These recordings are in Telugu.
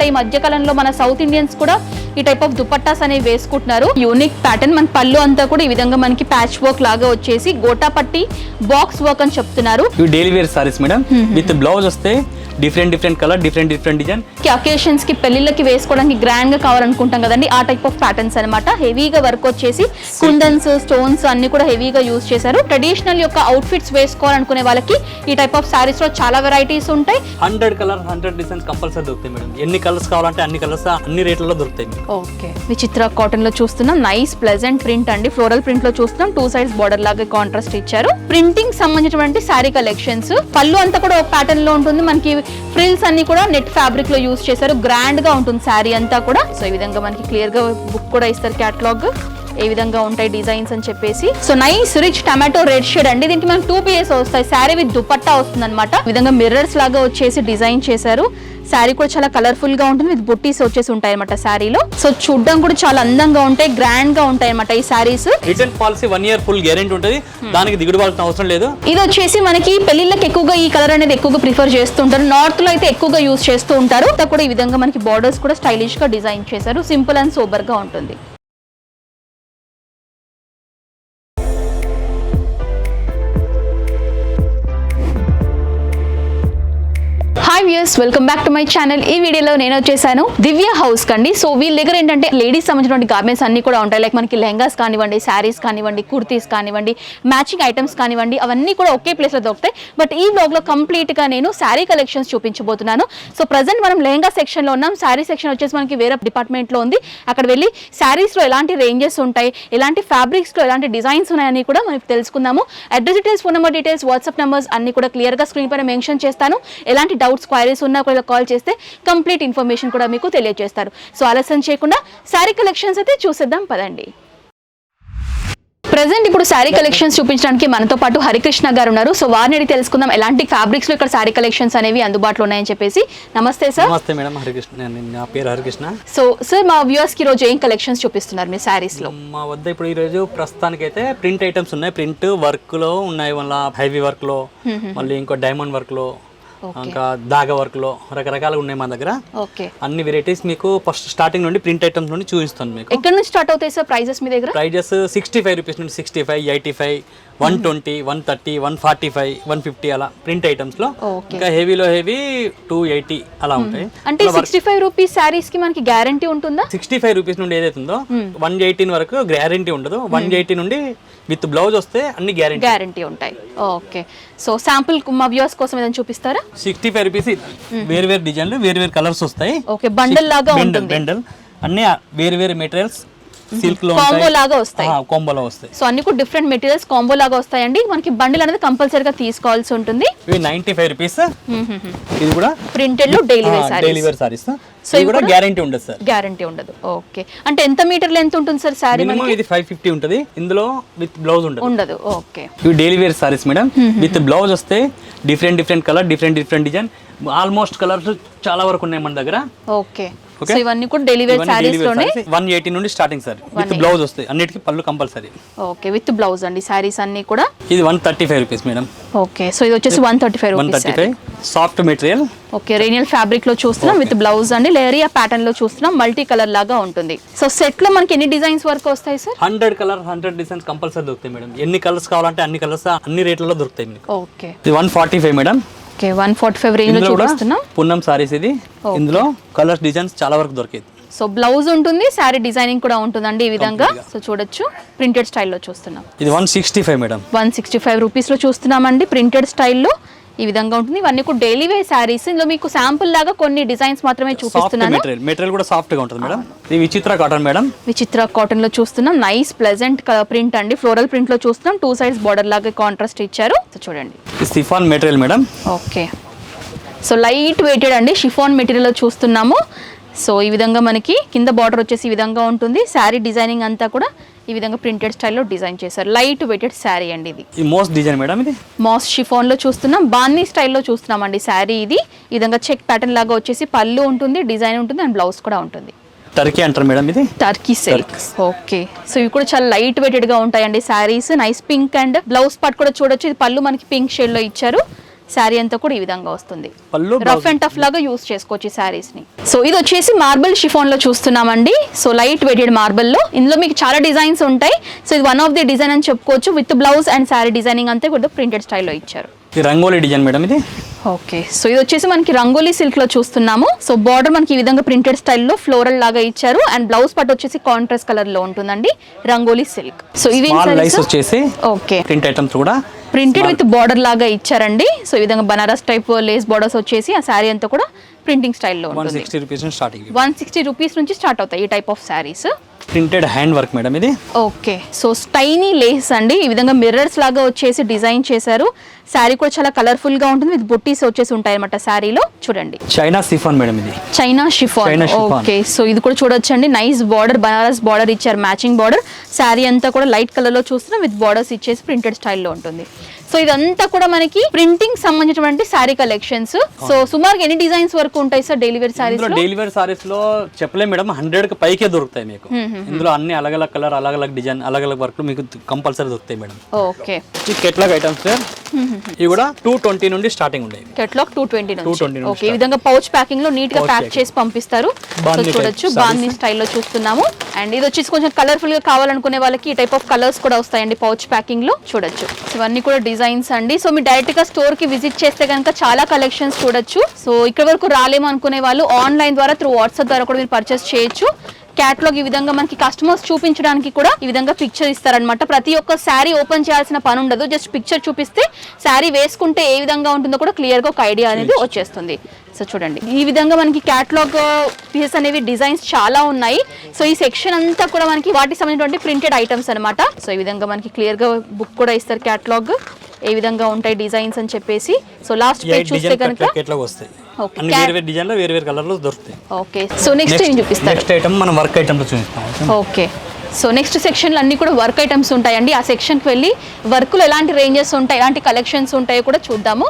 ఈ మధ్య కాలంలో మన సౌత్ ఇండియన్స్ కూడా ఈ టైప్ ఆఫ్ దుపట్టాస్ అనేవి వేసుకుంటున్నారు. యూనిక్ ప్యాటర్న్, మన పళ్ళు అంతా కూడా ఈ విధంగా మనకి ప్యాచ్ వర్క్ లాగా వచ్చేసి గోటా పట్టి బాక్స్ వర్క్ అని చెప్తున్నారు. ఇవి డైలీ వేర్ సారీస్ మేడం, విత్ బ్లౌజ్ వస్తే different colour, different design. Occasions కి పెళ్లిళ్ళకి వేసుకోవడానికి గ్రాండ్ గా కావాలనుకుంటాం కదండి, ఆ టైప్ ఆఫ్ ప్యాటర్న్స్ అనమాట. హెవీగా వర్క్ వచ్చేసి కుందన్స్, స్టోన్స్ అన్ని కూడా హెవీగా యూజ్ చేశారు. ట్రెడిషనల్ యొక్క అవుట్ ఫిట్స్ వేసుకోవాలనుకునే వాళ్ళకి ఈ టైప్ ఆఫ్ సారీస్ లో చాలా వెరైటీస్ ఉంటాయి. 100 కలర్ 100 డిజైన్స్ కంపల్సరీ దొరుకుతాయి మేడం. ఎన్ని కలర్స్ కావాలంటే అన్ని కలర్స్ అన్ని రేట్లలో దొరుకుతాయి. ఓకే, విచిత్ర కాటన్ లో చూస్తున్నాం. నైస్ ప్లెజెంట్ ప్రింట్ అండి, ఫ్లోరల్ ప్రింట్ లో చూస్తున్నాం. 2 సైడ్స్ బార్డర్ లాగా కాంట్రాస్ట్ ఇచ్చారు. ప్రింటింగ్ సంబంధించినటువంటి సారీ కలెక్షన్స్. పళ్ళు అంతా కూడా ఒక ప్యాటర్న్ లో ఉంటుంది. మనకి ఫ్రిల్స్ అన్ని కూడా నెట్ ఫ్యాబ్రిక్ లో యూజ్ చేశారు. గ్రాండ్ గా ఉంటుంది సారీ అంతా కూడా. సో ఈ విధంగా మనకి క్లియర్ గా బుక్ కూడా ఇస్తారు, క్యాటలాగ్ ఏ విధంగా ఉంటాయి డిజైన్స్ అని చెప్పేసి. So nice rich tomato red shade అండి. దీనికి మనకి 2 పీసెస్ వస్తాయి. శారీ విత్ దుపట్టా వస్తుంది అనమాట. ఈ విధంగా మిర్రర్స్ లాగా వచ్చేసి డిజైన్ చేశారు. శారీ కూడా చాలా కలర్ఫుల్ గా ఉంటుంది, విత్ బుట్టీస్ వచ్చేసి ఉంటాయి అనమాట శారీలో. సో చూడడం కూడా చాలా అందంగా ఉంటాయి, గ్రాండ్ గా ఉంటాయి అనమాట ఈ saris. Return policy 1 year full guarantee ఉంటుంది, దానికి దిగుడుబాల్సిన అవసరం లేదు. ఇది వచ్చేసి మనకి పెళ్లిళ్ళకి ఎక్కువగా ఈ కలర్ అనేది ఎక్కువగా ప్రిఫర్ చేస్తుంటారు. నార్త్ లో అయితే ఎక్కువగా యూజ్ చేస్తూ ఉంటారు. కూడా ఈ విధంగా మనకి బార్డర్స్ కూడా స్టైలిష్ గా డిజైన్ చేశారు. సింపుల్ అండ్ సోబర్ గా ఉంటుంది. Hi viewers, welcome back to my channel. ఈ వీడియోలో నేను వచ్చేసాను దివ్య హౌస్ కండి. సో వీళ్ళ దగ్గర ఏంటంటే లేడీస్ సంబంధించిన గార్మెంట్స్ అన్ని కూడా ఉంటాయి. లైక్ మనకి లెహంగాస్ కానివ్వండి, శారీస్ కానివ్వండి, కుర్తీస్ కానివ్వండి, మ్యాచింగ్ ఐటమ్స్ కానివ్వండి, అవన్నీ కూడా ఒకే ప్లేస్లో దొరుకుతాయి. బట్ ఈ బ్లాగ్లో కంప్లీట్గా నేను శారీ కలెక్షన్స్ చూపించబోతున్నాను. సో ప్రజెంట్ మనం లెహంగా సెక్షన్లో ఉన్నాం. శారీ సెక్షన్ వచ్చేసి మనకి వేరే డిపార్ట్మెంట్లో ఉంది. అక్కడ వెళ్ళి శారీస్లో ఎలాంటి రేంజెస్ ఉంటాయి, ఎలాంటి ఫ్యాబ్రిక్స్లో ఎలాంటి డిజైన్స్ ఉన్నాయని కూడా మనకి తెలుసుకుందాము. Address details, phone number details, WhatsApp numbers అన్ని కూడా క్లియర్గా స్క్రీన్ పైన మెన్షన్ చేస్తాను. ఎలాంటి డౌట్స్, క్వైరీస్ ఉన్నా కూడా కాల్ చేస్తే కంప్లీట్ ఇన్ఫర్మేషన్ కూడా మీకు తెలియజేస్తారు. సో ఆలస్యం చేయకుండా శారీ కలెక్షన్స్ అయితే చూసేద్దాం పదండి. ప్రెజెంట్ ఇప్పుడు శారీ కలెక్షన్స్ చూపించడానికి మనతో పాటు హరికృష్ణ గారు ఉన్నారు. సో వారిని అడిగి తెలుసుకుందాం ఎలాంటి ఫ్యాబ్రిక్స్ లో ఇక్కడ శారీ కలెక్షన్స్ అనేవి అందుబాటులో ఉన్నాయని చెప్పేసి. నమస్తే సార్. నమస్తే మేడం, హరికృష్ణ. నా పేరు హరికృష్ణ. సో సార్, మా వ్యూవర్స్ కి ఈ రోజు ఏం కలెక్షన్స్ చూపిస్తున్నారు మీ శారీస్ లో? మా వద్ద ఇప్పుడు ఈ రోజు ప్రస్తుతానికి అయితే ప్రింట్ ఐటమ్స్ ఉన్నాయి. ప్రింట్ వర్క్ లో ఉన్నాయి, మళ్ళీ హెవీ వర్క్ లో, మళ్ళీ ఇంకో డైమండ్ వర్క్ లో, ఇంకా దాగా వర్క్ లో రకరకాలుగా ఉన్నాయి మా దగ్గర. అన్ని వెరైటీస్ మీకు ఫస్ట్ స్టార్టింగ్ నుండి ప్రింట్ ఐటమ్స్ నుండి చూపిస్తాను. మీకు ఎక్కడ నుంచి స్టార్ట్ అవుతాయి సార్ ప్రైజెస్ మీ దగ్గర? ప్రైజెస్ 65 రూపీస్ నుండి 65, 85, 120, 130, 145, 150 అలా ప్రింట్ ఐటమ్స్ లో. ఇంకా హెవీలో హెవీ 280 అలా ఉంటాయి. అంటే 65 రూపీస్ శారీస్ కి మనకి గ్యారంటీ ఉంటుందా? 65 రూపీస్ నుండి ఏదైతే ఉందో 118 వరకు గ్యారంటీ ఉండదు. 180 నుండి విత్ బ్లౌజ్ వస్తే అన్ని గ్యారంటీ ఉంటాయి. ఓకే, సో శాంపుల్ మా వ్యూవర్స్ కోసం ఏదైనా చూపిస్తారా? 65 రూపీస్ వేరు డిజైన్లు, వేరు కలర్స్ వస్తాయి. ఓకే, బండల్ లాగా ఉంటుంది. బండల్ అన్ని వేరు మెటీరియల్స్ సిల్క్ లో కాంబో లాగా వస్తాయి. కాంబోలో వస్తాయి. సో అన్ని కూడా డిఫరెంట్ మెటీరియల్స్ కాంబో లాగా వస్తాయండి. మనకి బండిల్ అనేది కంపల్సరీగా తీసుకోవాల్సి ఉంటుంది. ఇవి 95 రూపీస్. ఇది కూడా ప్రింటెడ్ లో డైలీ వేర్ సారీస్. సో ఇది కూడా గ్యారంటీ ఉండదు సార్. గ్యారంటీ ఉండదు. ఓకే, అంటే ఎంత మీటర్ లెంత్ ఉంటుంది సార్ సారీ? మినిమం ఇది 550 ఉంటుంది. ఇందులో విత్ బ్లౌజ్ ఉండదు. ఓకే, ఇవి డైలీ వేర్ సారీస్ మేడం. విత్ బ్లౌజ్ వస్తే different colour, different design. Almost colours చాలా వరకు ఉన్నాయి మన దగ్గర. ఓకే, సో ఇవన్నీ కూడా డైలీ వేర్ సారీస్ లోనే 180 నుండి స్టార్టింగ్ సార్. విత్ బ్లౌజ్ వస్తాయి, అన్నిటికీ పళ్ళు కంపల్సరీ. ఓకే, విత్ బ్లౌజ్ అండి సారీస్ అన్ని కూడా. ఇది 135 రూపీస్ మేడం. ఓకే, సో ఇది వచ్చేసి 135 రూపీస్. 135 soft material. ఓకే, రేనియల్ ఫ్యాబ్రిక్ లో చూస్తున్నాం, విత్ బ్లౌజ్ అండి. లేరియా ప్యాటర్న్ లో చూస్తున్నాం, మల్టీ కలర్ లాగా ఉంటుంది. సో సెట్ లో మనకి ఎన్ని డిజైన్స్ వరకు వస్తాయి సార్? 100 కలర్ 100 డిజైన్స్ కంపల్సరీ దొరుకుతాయి మేడం. ఎన్ని కలర్స్ కావాలంటే అన్ని కలర్స్ అన్ని రేట్లలో దొరుకుతాయి మీకు. ఓకే, ఇది 145 మేడం. ఓకే, 145 రేంజ్ లో చూపిస్తున్నాం. పున్నం సారీస్ ఇది. ఇందులో కలర్స్ డిజైన్స్ చాలా వరకు దొరికేది. సో బ్లౌజ్ ఉంటుంది, సారీ డిజైనింగ్ కూడా ఉంటుందండి ఈ విధంగా. సో చూడొచ్చు, ప్రింటెడ్ స్టైల్లో చూస్తున్నాం. ఇది 165 మేడం. 165 రూపీస్ లో చూస్తున్నామండి, ప్రింటెడ్ స్టైల్లో ఈ విధంగా ఉంటుంది. ఇవన్నీ కూడా డైలీ వేర్ సారీస్. ఇందులో మీకు శాంపుల్ లాగా కొన్ని డిజైన్స్ మాత్రమే చూపిస్తున్నాను. మెటీరియల్ కూడా సాఫ్ట్ గా ఉంటుంది మేడం. ఇది విచిత్ర కాటన్ మేడం. విచిత్ర కాటన్ లో చూస్తున్నాం. నైస్ ప్లెజెంట్ ప్రింట్ అండి, ఫ్లోరల్ ప్రింట్ లో చూస్తున్నాం. 2 సైడ్స్ బార్డర్ లాగా కాంట్రాస్ట్ ఇచ్చారు. సో చూడండి, chiffon material madam. Okay, so light weighted అండి, షిఫాన్ మెటీరియల్ లో చూస్తున్నాము. సో ఈ విధంగా మనకి కింద బార్డర్ వచ్చేసి ఈ విధంగా ఉంటుంది. శారీ డిజైనింగ్ అంతా కూడా ఈ విధంగా ప్రింటెడ్ స్టైల్లో డిజైన్ చేశారు. లైట్ వెయిటెడ్ శారీ అండి ఇది. ఈ మోస్ డిజైన్ మేడం. ఇది మోస్ షిఫాన్ లో చూస్తున్నాం, బాన్నీ స్టైల్లో చూస్తున్నాం అండి శారీ. ఇది ఈ విధంగా చెక్ ప్యాటర్న్ లాగా వచ్చేసి పళ్ళు ఉంటుంది, డిజైన్ ఉంటుంది, అండ్ బ్లౌజ్ కూడా ఉంటుంది. టర్కీ అంటారు మేడం, ఇది టర్కీ సిల్క్. ఓకే, సో ఇవి కూడా చాలా లైట్ వెయిటెడ్ గా ఉంటాయండి saris. Nice pink and blouse part కూడా చూడొచ్చు. ఇది పళ్ళు మనకి పింక్ షేడ్ లో ఇచ్చారు. శారీ అంతా కూడా ఈ విధంగా వస్తుంది. పళ్ళు రఫ్ అండ్ టఫ్ లాగా యూస్ చేసుకోవచ్చు ఈ శారీస్ ని. సో ఇది వచ్చేసి మార్బుల్ షిఫాన్ లో చూస్తున్నామండి. సో లైట్ వెయిటెడ్ మార్బుల్ లో ఇందులో మీకు చాలా డిజైన్స్ ఉంటాయి. సో ఇది వన్ ఆఫ్ ది డిజైన్ అని చెప్పుకోవచ్చు. With blouse and sari designing అంతా కూడా ప్రింటెడ్ స్టైల్లో ఇచ్చారు. రంగోలీ డిజైన్ మేడం ఇది. ఓకే, సో ఇది వచ్చేసి మనకి రంగోలీ సిల్క్ లో చూస్తున్నాము. సో బార్డర్ మనకి ఈ విధంగా ప్రింటెడ్ స్టైల్లో ఫ్లోరల్ లాగా ఇచ్చారు. అండ్ బ్లౌజ్ పట్టు వచ్చేసి కాంట్రాస్ట్ కలర్ లో ఉంటుందండి, రంగోలీ సిల్క్. సో ఇవి వచ్చేసి ఓకే ప్రింట్ ఐటమ్స్ కూడా ప్రింటెడ్ విత్ బార్డర్ లాగా ఇచ్చారండి. సో ఈ విధంగా బనారస్ టైప్ లేస్ బార్డర్స్ వచ్చేసి ఆ శారీ అంతా కూడా ప్రింటింగ్ స్టైల్లో ఉంటుంది. 160 రూపీస్ నుంచి స్టార్ట్ అవుతాయి ఈ type of saris. Printed hand work madam ఇది. ఓకే, సో స్టైనీ లేస్ అండి. ఈ విధంగా మిర్రర్స్ లాగా వచ్చేసి డిజైన్ చేశారు. శారీ కూడా చాలా కలర్ఫుల్ గా ఉంటుంది. విత్ బుట్టీస్ వచ్చేసి ఉంటాయి అన్నమాట శారీలో. చూడండి, చైనా షిఫాన్ మేడం ఇది. China chiffon. ఓకే, సో ఇది కూడా చూడొచ్చండి. నైస్ బార్డర్, బనారస్ బార్డర్ ఇచ్చారు, మ్యాచింగ్ బార్డర్. శారీ అంతా కూడా లైట్ కలర్ లో చూస్తున్నాం. విత్ బార్డర్స్ ఇచ్చేసి ప్రింటెడ్ స్టైల్లో ఉంటుంది. సో ఇదంతా కూడా మనకి ప్రింటింగ్ సంబంధించినటువంటి శారీ కలెక్షన్స్. సో సుమారుగా ఎన్ని డిజైన్స్ వరకు ఉంటాయి సార్ డైలీ వేర్ సారీస్ లో? డైలీ వేర్ సారీస్ లో చెప్పలేం మేడం, 100 కి పైకే దొరుకుతాయి మీకు. ఇందులో అన్ని అలగ్ కలర్, అలగ్ డిజైన్, అలగ్ వర్క్ మీకు కంపల్సరీ దొరుకుతాయి మేడం. Okay, catalogue items sir. ఇవి కూడా 220 నుండి స్టార్టింగ్ ఉంటాయి. కేటలాగ్ 220 నుంచి. ఓకే, ఈ విధంగా పౌచ్ ప్యాకింగ్ లో నీట్ గా ప్యాక్ చేసి పంపిస్తారు. చూడొచ్చు, బాందీ స్టైల్లో చూస్తున్నాము. అండ్ ఇది వచ్చేసి కొంచెం కలర్ఫుల్ గా కావాలనుకునే వాళ్ళకి ఈ టైప్ ఆఫ్ కలర్స్ కూడా వస్తాయండి పౌచ్ ప్యాకింగ్ లో. చూడొచ్చు, ఇవన్నీ కూడా డిజైన్స్ అండి. సో మీరు డైరెక్ట్ గా స్టోర్ కి విజిట్ చేస్తే కనుక చాలా కలెక్షన్స్ చూడొచ్చు. సో ఇక్కడ వరకు రాలేము అనుకునే వాళ్ళు ఆన్లైన్ ద్వారా త్రూ వాట్సాప్ ద్వారా కూడా మీరు పర్చేస్ చేయొచ్చు. క్యాటలాగ్ ఈ విధంగా మనకి కస్టమర్స్ చూపించడానికి కూడా ఈ విధంగా పిక్చర్ ఇస్తారనమాట. ప్రతి ఒక్క శారీ ఓపెన్ చేయాల్సిన పని ఉండదు. జస్ట్ పిక్చర్ చూపిస్తే శారీ వేసుకుంటే ఏ విధంగా ఉంటుందో కూడా క్లియర్ గా ఒక ఐడియా అనేది వచ్చేస్తుంది. సో చూడండి, ఈ విధంగా మనకి క్యాటలాగ్ పీసెస్ అనేవి డిజైన్స్ చాలా ఉన్నాయి. సో ఈ సెక్షన్ అంతా కూడా మనకి వాటికి సంబంధించినటువంటి ప్రింటెడ్ ఐటమ్స్ అనమాట. సో ఈ విధంగా మనకి క్లియర్ గా బుక్ కూడా ఇస్తారు, క్యాటలాగ్ ఏ విధంగా ఉంటాయి డిజైన్స్ అని చెప్పేసి. సో లాస్ట్ పేజ్ చూస్తే కనుక ఓకే, సో నెక్స్ట్ ఏం చూపిస్తారు? నెక్స్ట్ ఐటమ్ మనం వర్క్ ఐటమ్ లో చూపిస్తాం. ఓకే, సో నెక్స్ట్ సెక్షన్ అన్ని కూడా వర్క్ ఐటమ్స్ ఉంటాయండి. ఆ సెక్షన్ కి వెళ్ళి వర్క్ లో ఎలాంటి రేంజెస్ ఉంటాయి, ఎలాంటి కలెక్షన్స్ ఉంటాయో కూడా చూద్దాము.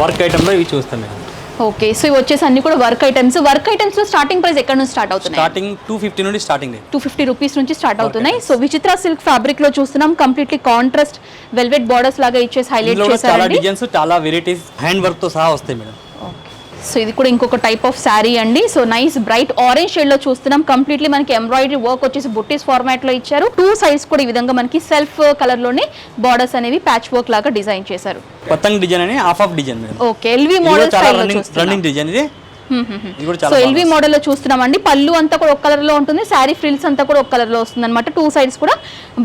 వర్క్ ఐటమ్ లో ఇవి చూస్తాం మేడం. ఓకే, సో ఇవి వచ్చేసి అన్ని కూడా వర్క్ ఐటమ్స్. వర్క్ ఐటమ్స్ లో స్టార్టింగ్ ప్రైస్ ఎక్కడ నుంచి స్టార్ట్ అవుతుంది? స్టార్టింగ్ 250 నుండి స్టార్టింగ్. 250 రూపీస్ నుంచి స్టార్ట్ అవుతున్నాయి. సో విచిత్ర సిల్క్ ఫ్యాబ్రిక్ లో చూస్తున్నాం. కంప్లీట్లీ కాంట్రాస్ట్ వెల్వెట్ బార్డర్స్ లాగా ఇచ్చేసి హైలైట్ చేశారు. చాలా డిజైన్స్, చాలా వెరైటీస్ హ్యాండ్ వర్క్ తో సహా వస్తాయి మేడం. సో ఇది కూడా ఇంకొక టైప్ ఆఫ్ శారీ అండి. So nice bright orange shade లో చూస్తున్నాం. కంప్లీట్లీ మనకి ఎంబ్రాయిడరీ వర్క్ వచ్చేసి బుట్టీస్ ఫార్మాట్ లో ఇచ్చారు. 2 సైడ్స్ కూడా ఈ విధంగా మనకి సెల్ఫ్ కలర్ లోనే బార్డర్స్ అనేవి ప్యాచ్ వర్క్ లాగా డిజైన్ చేశారు. పతంగ్ డిజైన్ అని half of design madam. Okay, LV model style లో చూస్తున్నాం. రన్నింగ్ డిజైన్ ఇది. సో ఎల్వి మోడల్ లో చూస్తున్నామండి. పళ్ళు అంతా కూడా ఒక కలర్ లో ఉంటుంది. శారీ ఫ్రిల్స్ అంతా కూడా ఒక కలర్ లో వస్తుంది అనమాట. 2 సైడ్స్ కూడా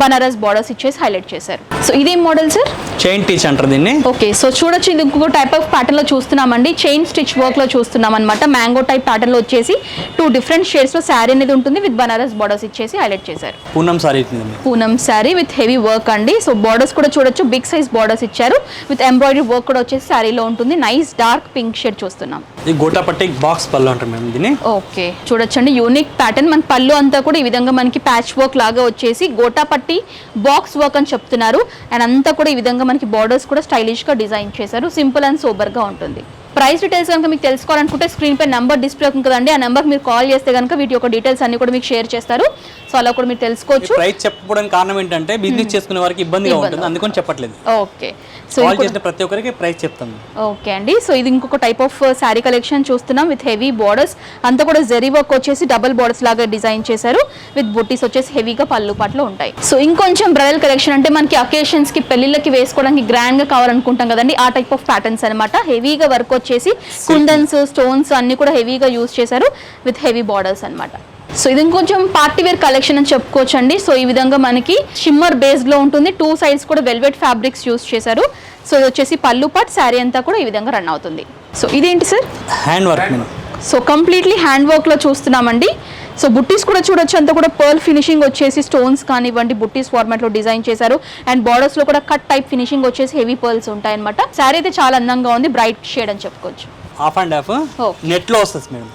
బనారస్ బార్డర్స్ ఇచ్చేసి హైలైట్ చేశారు. సో ఇదేం మోడల్ సార్? చైన్ టీచ్ అంటారు దీన్ని. ఓకే, సో చూడొచ్చు, ఇది ఇంకొక టైప్ ఆఫ్ ప్యాటర్న్ లో చూస్తున్నామండి. చైన్ స్టిచ్ వర్క్ లో చూస్తున్నాం అనమాట. మ్యాంగో టైప్ ప్యాటర్న్ లో వచ్చేసి 2 డిఫరెంట్ షేడ్స్ లో శారీ అనేది ఉంటుంది. విత్ బనారస్ బార్డర్స్ ఇచ్చేసి హైలైట్ చేశారు. Poonam sari with heavy work అండి. సో బార్డర్స్ కూడా చూడొచ్చు, బిగ్ సైజ్ బార్డర్స్ ఇచ్చారు. విత్ ఎంబ్రాయిడరీ వర్క్ కూడా వచ్చేసి శారీలో ఉంటుంది. నైస్ డార్క్ పింక్ షేడ్ చూస్తున్నాం. ఈ గోటాపట్టి బాక్స్ పళ్ళు అంటారు మేడం దీన్ని. ఓకే, చూడొచ్చండి, యూనిక్ ప్యాటర్న్. మన పళ్ళు అంతా కూడా ఈ విధంగా మనకి ప్యాచ్ వర్క్ లాగా వచ్చేసి గోటాపట్టి బాక్స్ వర్క్ అని చెప్తున్నారు. అండ్ అంతా కూడా ఈ విధంగా మనకి బార్డర్స్ కూడా స్టైలిష్ గా డిజైన్ చేశారు. సింపుల్ అండ్ సోబర్ గా ఉంటుంది. ప్రైస్ డీటెయిల్స్ కనుక మీకు తెలుసుకోవాలనుకుంటే స్క్రీన్ పై నెంబర్ డిస్ప్లే అవుతుంది కదండి. ఆ నెంబర్ మీరు కాల్ చేస్తే కనుక వీటి యొక్క డీటెయిల్స్ అన్ని కూడా మీకు షేర్ చేస్తారు. సో అలా కూడా మీరు తెలుసుకోవచ్చు. ప్రైస్ చెప్పడానికి కారణం ఏంటంటే బిజినెస్ చేసుకునే వారికి ఇబ్బందిగా ఉంటుంది, అందుకని చెప్పట్లేదు. ఓకే, సో ప్రతి ఒక్కరికి ప్రైస్ చెప్తాను. ఓకే అండి, సో ఇది ఇంకొక టైప్ ఆఫ్ శారీ కలెక్షన్ చూస్తున్నాం. విత్ హెవీ బార్డర్స్ అంతా కూడా జరీ వర్క్ వచ్చేసి డబుల్ బార్డర్స్ లాగా డిజైన్ చేశారు. విత్ బుట్టీస్ వచ్చేసి హెవీగా పళ్ళు పాటలో ఉంటాయి. సో ఇంకొంచెం బ్రైడల్ కలెక్షన్ అంటే మనకి అకేషన్స్ కి, పెళ్లిళ్ళకి వేసుకోవడానికి గ్రాండ్ గా కావాలనుకుంటాం కదండి, ఆ టైప్ ఆఫ్ ప్యాటర్న్స్ అనమాట. హెవీగా వర్క్ వచ్చేసి కుందన్స్, స్టోన్స్ అన్ని కూడా హెవీగా యూజ్ చేశారు. విత్ హెవీ బార్డర్స్ అనమాట. సో ఇది ఇంకొంచెం పార్టీ వేర్ కలెక్షన్ అని చెప్పుకోవచ్చు అండి. సో ఈ విధంగా మనకి షిమ్మర్ బేస్ లో ఉంటుంది. 2 సైడ్స్ కూడా వెల్వెట్ ఫ్యాబ్రిక్స్ యూజ్ చేశారు. సో ఇది వచ్చేసి పళ్ళు పాట్, శారీ అంతా కూడా ఈ విధంగా రన్ అవుతుంది. సో ఇదేంటి sir? Hand work. So completely hand work లో చూస్తున్నామండి. సో బుట్టీస్ కూడా చూడొచ్చు, అంతా కూడా పర్ల్ ఫినిషింగ్ వచ్చేసి స్టోన్స్ కానివ్వండి బుట్టీస్ ఫార్మాట్ లో డిజైన్ చేశారు. అండ్ బార్డర్స్ లో కూడా కట్ టైప్ ఫినిషింగ్ వచ్చేసి హెవీ పర్ల్స్ ఉంటాయి అనమాట. శారీ అయితే చాలా అందంగా ఉంది, బ్రైట్ షేడ్ అని చెప్పుకోవచ్చు. హాఫ్ అండ్ హాఫ్ నెట్ లో వస్తుంది మేడం.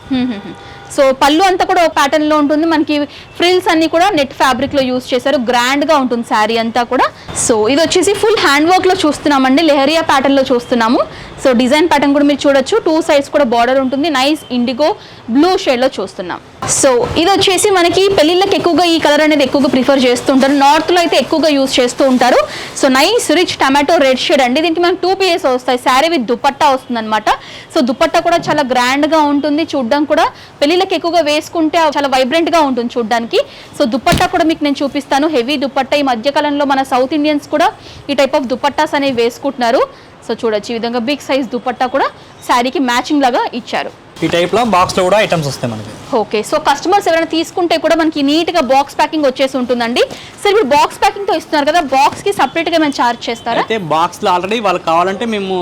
సో పళ్ళు అంతా కూడా ఒక ప్యాటర్న్ లో ఉంటుంది. మనకి ఫ్రిల్స్ అన్ని కూడా నెట్ ఫ్యాబ్రిక్ లో యూజ్ చేశారు. గ్రాండ్ గా ఉంటుంది శారీ అంతా కూడా. సో ఇది వచ్చేసి ఫుల్ హ్యాండ్ వర్క్ లో చూస్తున్నామండి. లెహరియా ప్యాటర్న్ లో చూస్తున్నాము. సో డిజైన్ ప్యాటర్న్ కూడా మీరు చూడొచ్చు, 2 సైడ్స్ కూడా బార్డర్ ఉంటుంది. నైస్ ఇండిగో బ్లూ షేడ్లో చూస్తున్నాం. సో ఇది వచ్చేసి మనకి పెళ్ళిళ్ళకి ఎక్కువగా ఈ కలర్ అనేది ఎక్కువగా ప్రిఫర్ చేస్తుంటారు, నార్త్లో అయితే ఎక్కువగా యూజ్ చేస్తూ ఉంటారు. So nice rich tomato red shade అండి. దీనికి మనకి 2 పీసెస్ వస్తాయి, శారీ విత్ దుపట్టా వస్తుంది అనమాట. సో దుపట్టా కూడా చాలా గ్రాండ్గా ఉంటుంది, చూడడం కూడా పెళ్ళిళ్ళకి ఎక్కువగా వేసుకుంటే చాలా వైబ్రెంట్గా ఉంటుంది చూడడానికి. సో దుపట్టా కూడా మీకు నేను చూపిస్తాను, హెవీ దుపట్టా. ఈ మధ్యకాలంలో మన సౌత్ ఇండియన్స్ కూడా ఈ టైప్ ఆఫ్ దుపట్టాస్ అనేవి వేసుకుంటున్నారు. సో చూడొచ్చు ఈ విధంగా బిగ్ సైజ్ దుపట్టా కూడా శారీకి మ్యాచింగ్ లాగా ఇచ్చారు. ఈ టైప్ లో బాక్స్ లో కూడా ఐటమ్స్ వస్తాయి మనకి. ఓకే, సో కస్టమర్స్ ఎవరైనా తీసుకుంటే కూడా మనకి నీట్ గా బాక్స్ ప్యాకింగ్ వచ్చేసి ఉంటుందండి. సరే ఇప్పుడు బాక్స్ ప్యాకింగ్ తో ఇస్తున్నారు కదా, బాక్స్ కి సెపరేట్ గా మేము చార్జ్ చేస్తారా? అయితే బాక్స్ లో ఆల్రెడీ వాళ్ళకి కావాలంటే మేము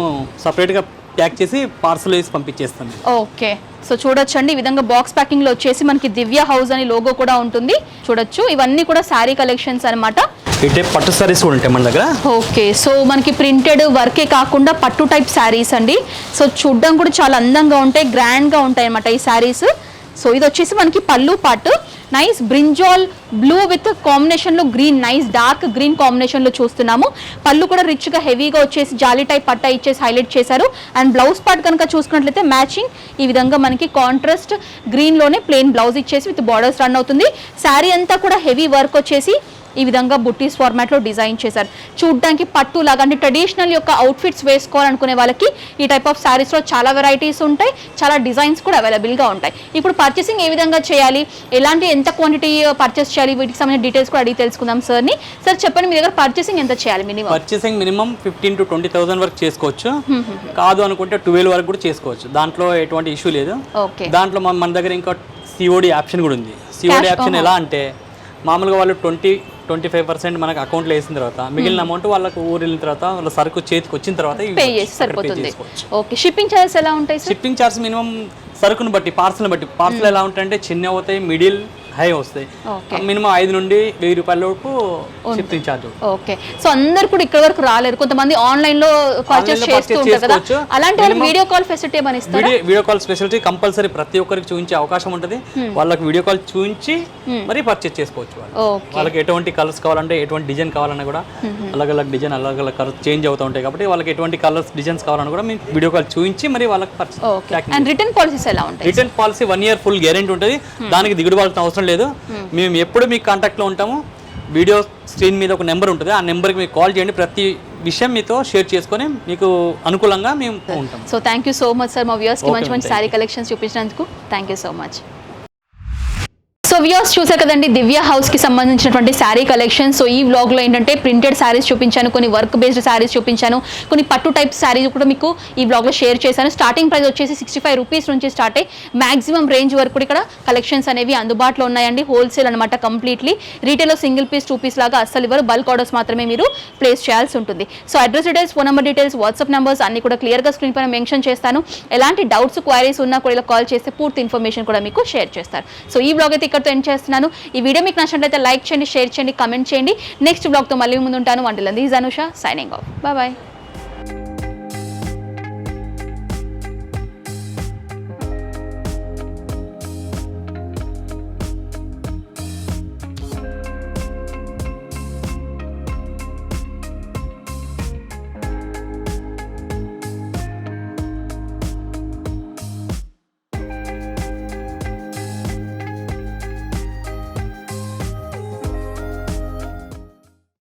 సెపరేట్ గా ప్యాక్ చేసి పార్సల్ వేసి పంపించేస్తాం. ఓకే, సో చూడొచ్చండి ఈ విధంగా బాక్స్ ప్యాకింగ్ లో వచ్చేసి మనకి దివ్య హౌస్ అని లోగో కూడా ఉంటుంది. చూడొచ్చు ఇవన్నీ కూడా శారీ కలెక్షన్స్ అనమాట. ఇటే పట్టు సారీస్ కూడా ఉంటాయి మన దగ్గర. ఓకే, సో మనకి ప్రింటెడ్ వర్కే కాకుండా పట్టు టైప్ శారీస్ అండి. సో చూడడం కూడా చాలా అందంగా ఉంటాయి, గ్రాండ్గా ఉంటాయి అన్నమాట ఈ శారీస్. సో ఇది వచ్చేసి మనకి పళ్ళు part, nice brinjal blue with కాంబినేషన్లో గ్రీన్, నైస్ డార్క్ గ్రీన్ కాంబినేషన్లో చూస్తున్నాము. పళ్ళు కూడా రిచ్గా హెవీగా వచ్చేసి జాలీ టైప్ పట్టా ఇచ్చేసి హైలైట్ చేశారు. అండ్ బ్లౌజ్ పార్ట్ కనుక చూసుకున్నట్లయితే మ్యాచింగ్ ఈ విధంగా మనకి కాంట్రాస్ట్ గ్రీన్లోనే ప్లెయిన్ బ్లౌజ్ ఇచ్చేసి విత్ బార్డర్స్ రన్ అవుతుంది. శారీ అంతా కూడా హెవీ వర్క్ వచ్చేసి ఈ విధంగా బుట్టీస్ ఫార్మాట్లో డిజైన్ చేశారు. చూడడానికి పట్టు లాగా అంటే ట్రెడిషనల్ యొక్క అవుట్ఫిట్స్ వేసుకోవాలనుకునే వాళ్ళకి ఈ టైప్ ఆఫ్ శారీస్లో చాలా వెరైటీస్ ఉంటాయి, చాలా డిజైన్స్ కూడా అవైలబుల్గా ఉంటాయి. ఇప్పుడు పర్చేసింగ్ ఏ విధంగా చేయాలి, ఎలాంటి ఎంత క్వాంటిటీ పర్చేస్ చేయాలి, వీటికి సంబంధించిన డీటెయిల్స్ కూడా అడిగి తెలుసుకుందాం సార్ని. సార్ చెప్పండి, మీ దగ్గర పర్చేసింగ్ ఎంత చేయాలి మినిమం? పర్చేసింగ్ మినిమం 15,000 to 20,000 వరకు చేసుకోవచ్చు, కాదు అనుకుంటే 12 వరకు కూడా చేసుకోవచ్చు, దాంట్లో ఎటువంటి ఇష్యూ లేదు. దాంట్లో మన దగ్గర ఇంకా COD ఆప్షన్ కూడా ఉంది. COD ఆప్షన్ ఎలా అంటే మామూలుగా వాళ్ళు 20-25% మనకు అకౌంట్లో వేసిన తర్వాత మిగిలిన అమౌంట్ వాళ్ళకు ఊరు వెళ్ళిన తర్వాత వాళ్ళ సరుకు చేతికి వచ్చిన తర్వాత పే చేసి సరిపోతుంది. ఓకే, షిప్పింగ్ చార్జెస్ ఎలా ఉంటాయి? షిప్పింగ్ చార్జ్ మినిమం సరుకును బట్టి, పార్సల్ని బట్టి. పార్సల్ ఎలా ఉంటాయంటే చిన్న అవుతాయి, మిడిల్, హై వస్తాయి. మినిమం 5 నుండి 1000 రూపాయల వరకు షిప్పింగ్ చార్జ్. ఓకే, సో అందరు కూడా ఇక్కడ వరకు రాలేరు, కొంతమంది ఆన్లైన్ లో పర్చేస్ చేస్తూ ఉంటారు కదా, అలాంటి వాళ్ళు వీడియో కాల్ ఫెసిలిటీ ఏమని ఇస్తారా? వీడియో కాల్ ఫెసిలిటీ కంపల్సరీ ప్రతి ఒక్కరికి చూపించే అవకాశం ఉంటుంది. వాళ్ళకి వీడియో కాల్ చూపించి మరి పర్చేస్ చేసుకోవచ్చు. వాళ్ళకి ఎటువంటి కలర్స్ కావాలంటే, ఎటువంటి డిజైన్ కావాలన్నా కూడా అలగ్ డిజైన్ అలగ్ కలర్ చేంజ్ అవుతూ ఉంటాయి కాబట్టి వాళ్ళకి ఎటువంటి కలర్స్ డిజైన్స్ కావాలన్నా కూడా మేము వీడియో కాల్ చూపించి మరి వాళ్ళకి పర్చేస్. అండ్ రిటర్న్ పాలసీస్ ఎలా ఉంటాయి? Return policy 1 year full guarantee ఉంటుంది, దానికి దిగుడు వాళ్ళకి అవసరం లేదు. మేము ఎప్పుడు మీకు కాంటాక్ట్లో ఉంటాము. వీడియో స్క్రీన్ మీద ఒక నెంబర్ ఉంటుంది, ఆ నెంబర్కి మీకు కాల్ చేయండి, ప్రతి విషయం మీతో షేర్ చేసుకొని మీకు అనుకూలంగా మేము ఉంటాం. So thank you so much sir, మా వ్యూవర్స్కి మంచి మంచి శారీ కలెక్షన్స్ చూపించినందుకు thank you so much. So viewers చూసారు కదండి దివ్య హౌస్కి సంబంధించినటువంటి శారీ కలెక్షన్. సో ఈ వ్లాగ్లో ఏంటంటే ప్రింటెడ్ శారీస్ చూపించాను, కొన్ని వర్క్ బేస్డ్ శారీస్ చూపించాను, కొన్ని పట్టు టైప్ శారీస్ కూడా మీకు ఈ వ్లాగ్లో షేర్ చేశాను. స్టార్టింగ్ ప్రైస్ వచ్చేసి 65 రూపీస్ నుంచి స్టార్ట్ అయ్యి మ్యాక్సిమం రేంజ్ వరకు కూడా ఇక్కడ కలెక్షన్స్ అనేవి అందుబాటులో ఉన్నాయండి. హోల్సేల్ అనమాట కంప్లీట్లీ. రీటైల్లో సింగిల్ పీస్ 2 పీస్ లాగా అస్సలు ఇవ్వరు, బల్క్ ఆర్డర్స్ మాత్రమే మీరు ప్లేస్ చేయాల్సి ఉంటుంది. So address details, phone number details, WhatsApp numbers అన్ని కూడా క్లియర్గా స్క్రీన్ పైన మెన్షన్ చేస్తాను. ఎలాంటి డౌట్స్ క్వైరీస్ ఉన్నా కూడా ఇలా కాల్ చేస్తే పూర్తి ఇన్ఫర్మేషన్ కూడా మీకు షేర్ చేస్తారు. సో ఈ వ్లాగ్ అయితే ఇక్కడతో ఎండ్ చేస్తున్నాను. ఈ వీడియో మీకు నచ్చినట్లయితే లైక్ చేయండి, షేర్ చేయండి, కమెంట్ చేయండి. నెక్స్ట్ బ్లాగ్తో మళ్ళీ ముందు ఉంటాను. Until this Anusha signing off. Bye.